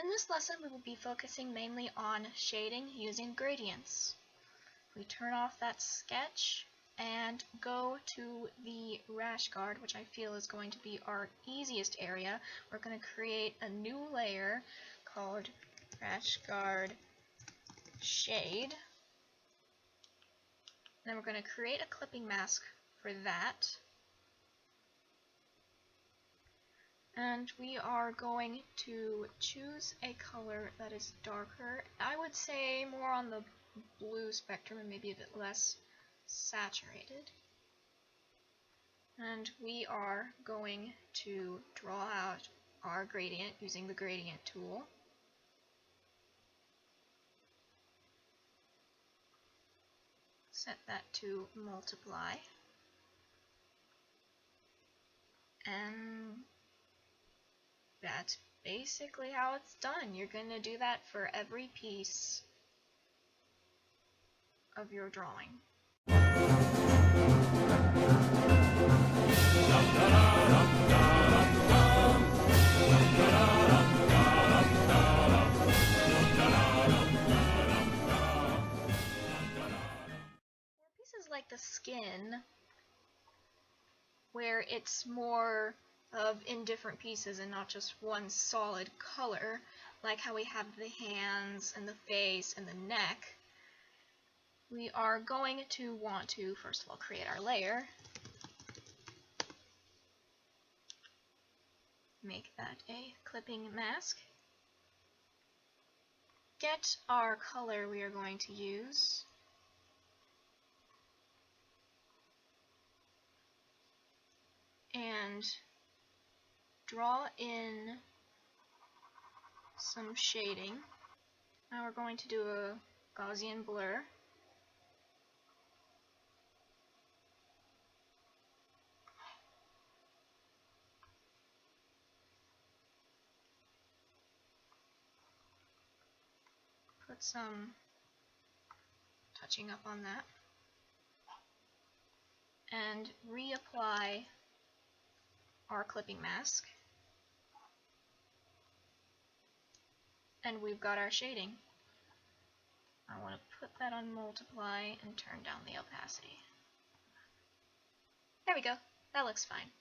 In this lesson, we will be focusing mainly on shading using gradients. We turn off that sketch and go to the rash guard, which I feel is going to be our easiest area. We're going to create a new layer called rash guard shade. Then we're going to create a clipping mask for that. And we are going to choose a color that is darker. I would say more on the blue spectrum and maybe a bit less saturated. And we are going to draw out our gradient using the gradient tool. Set that to multiply. And that's basically how it's done. You're going to do that for every piece of your drawing. For pieces like the skin, where it's more in different pieces and not just one solid color, like how we have the hands and the face and the neck, we are going to want to first of all create our layer, make that a clipping mask, get our color we are going to use, and draw in some shading. Now we're going to do a Gaussian blur. Put some touching up on that. And reapply our clipping mask. And we've got our shading. I want to put that on multiply and turn down the opacity. There we go. That looks fine.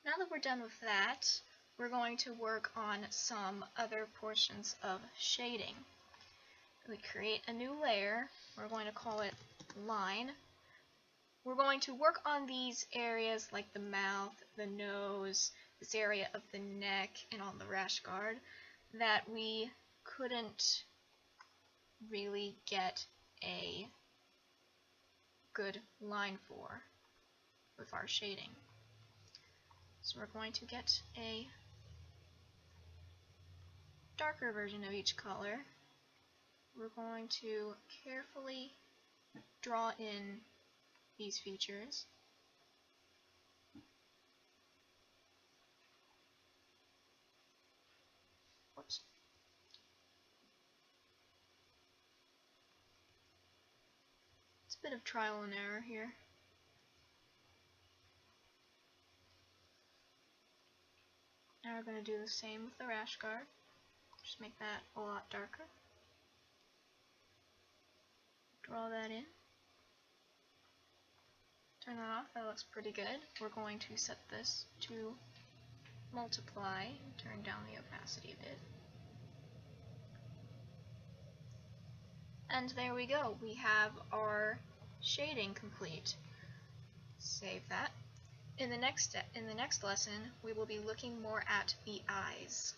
Now that we're done with that, we're going to work on some other portions of shading. We create a new layer. We're going to call it line. We're going to work on these areas like the mouth, the nose, this area of the neck, and on the rash guard that we couldn't really get a good line for with our shading. So we're going to get a darker version of each color. We're going to carefully draw in these features. Whoops. It's a bit of trial and error here. Now we're going to do the same with the rash guard. Just make that a lot darker. Draw that in. Turn that off. That looks pretty good. We're going to set this to multiply and turn down the opacity a bit. And there we go. We have our shading complete. Save that. In the next lesson, we will be looking more at the eyes.